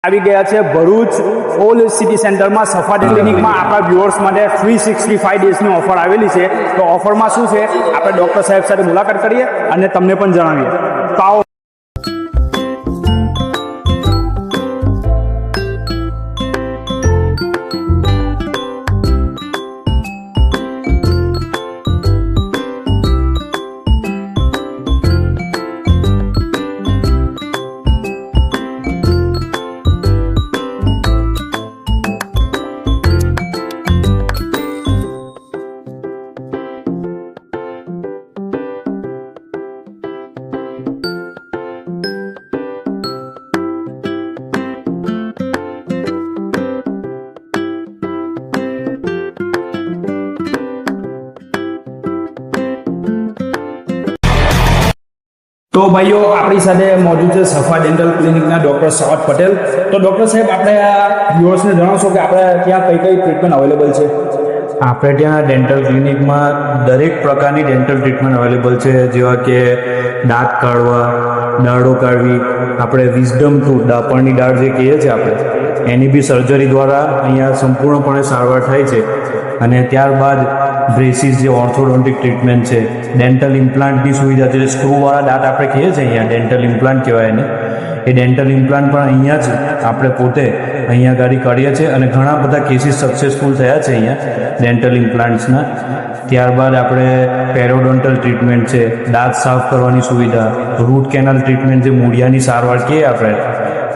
આવી ગયા છે ભરૂચ ઓલ્ડ સિટી સેન્ટરમાં સફા ક્લિનિકમાં આપણા વ્યુઅર્સ માટે 365 ડેઝની ઓફર આવેલી છે. તો ઓફરમાં શું છે આપણે ડૉક્ટર સાહેબ સાથે મુલાકાત કરીએ અને તમને પણ જણાવીએ. તો આવો. તો ભાઈઓ આપણી સાથે મોજૂદ છે સફા ડેન્ટલ ક્લિનિકના ડૉક્ટર સવાદ પટેલ. તો ડૉક્ટર સાહેબ આપણે આ વ્યુઅર્સને જણાવશો કે આપણે ત્યાં કઈ કઈ ટ્રીટમેન્ટ અવેલેબલ છે? આપણે ત્યાં ડેન્ટલ ક્લિનિકમાં દરેક પ્રકારની ડેન્ટલ ટ્રીટમેન્ટ અવેલેબલ છે, જેવા કે દાંત કાઢવા, દાઢો કાઢવી, આપણે વિઝડમ ટૂથ દાંતણની દાઢ જે કહીએ છીએ આપણે એની બી સર્જરી દ્વારા અહીંયા સંપૂર્ણપણે સારવાર થાય છે. અને ત્યારબાદ બ્રેસીસ જે ઓર્થોડોન્ટિક ટ્રીટમેન્ટ છે, ડેન્ટલ ઇમ્પ્લાન્ટની સુવિધા છે, સ્ક્રૂવાળા દાંત આપણે કહીએ છીએ અહીંયા ડેન્ટલ ઇમ્પ્લાન્ટ કહેવાય એને, એ ડેન્ટલ ઇમ્પ્લાન્ટ પણ અહીંયા જ આપણે પોતે અહીંયા ગાડી કાઢીએ છીએ અને ઘણા બધા કેસીસ સક્સેસફુલ થયા છે અહીંયા ડેન્ટલ ઇમ્પ્લાન્ટ્સના. ત્યારબાદ આપણે પેરોડોન્ટલ ટ્રીટમેન્ટ છે, દાંત સાફ કરવાની સુવિધા, રૂટ કેનાલ ટ્રીટમેન્ટ જે મૂળિયાની સારવાર કહીએ આપણે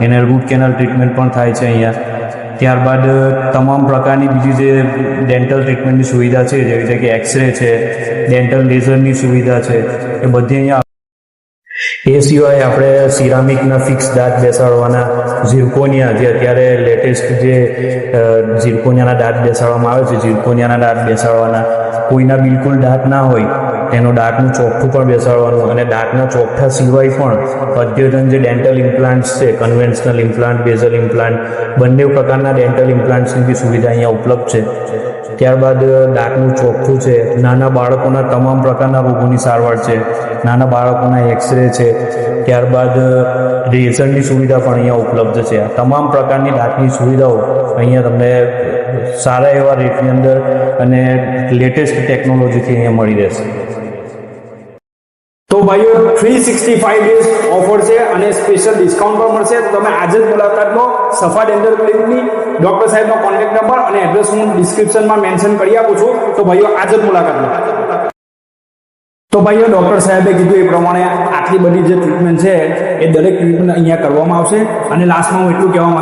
એને રૂટ કેનાલ ટ્રીટમેન્ટ પણ થાય છે અહીંયા. ત્યારબાદ તમામ પ્રકારની બીજી જે ડેન્ટલ ટ્રીટમેન્ટની સુવિધા છે, જેવી છે કે એક્સરે છે, ડેન્ટલ લેઝરની સુવિધા છે, એ બધી અહીંયા. એ સિવાય આપણે સિરામિકના ફિક્સ દાંત બેસાડવાના, ઝિર્કોનિયા જે અત્યારે લેટેસ્ટ જે ઝિર્કોનિયાના દાંત બેસાડવામાં આવે છે, ઝિર્કોનિયાના દાંત બેસાડવાના, કોઈના બિલકુલ દાંત ના હોય તેનો દાંતનું ચોખ્ઠું પણ બેસાડવાનું, અને દાંતના ચોખ્ઠા સિવાય પણ અદ્યતન જે ડેન્ટલ ઇમ્પ્લાન્ટ્સ છે, કન્વેન્શનલ ઇમ્પ્લાન્ટ, બેઝલ ઇમ્પ્લાન્ટ, બંને પ્રકારના ડેન્ટલ ઇમ્પ્લાન્ટ્સની બી સુવિધા અહીંયા ઉપલબ્ધ છે. ત્યારબાદ દાંતનું ચોખ્ઠું છે, નાના બાળકોના તમામ પ્રકારના રોગોની સારવાર છે, નાના બાળકોના એક્સરે છે, ત્યારબાદ લેઝરની સુવિધા પણ અહીંયા ઉપલબ્ધ છે. આ તમામ પ્રકારની દાંતની સુવિધાઓ અહીંયા તમને સારા એવા રેટની અંદર અને લેટેસ્ટ ટેકનોલોજીથી અહીંયા મળી રહેશે. તો ભાઈઓ 365 ડેઝ ઓફર છે અને સ્પેશિયલ ડિસ્કાઉન્ટ પણ મળશે. તો તમે આજે જ મુલાકાત લો સફા ડેન્ટલ ક્લિનિકની. ડૉક્ટર સાહેબનો કોન્ટેક્ટ નંબર અને એડ્રેસ હું ડિસ્ક્રિપ્શનમાં મેન્શન કરી આપું છું. તો ભાઈઓ આજે જ મુલાકાત લો. તો ભાઈઓ ડૉક્ટર સાહેબે કીધું એ પ્રમાણે આટલી બધી જે ટ્રીટમેન્ટ છે એ દરેક ટ્રીટમેન્ટ અહીંયા કરવામાં આવશે. અને લાસ્ટમાં હું એટલું કહેવા માંગુ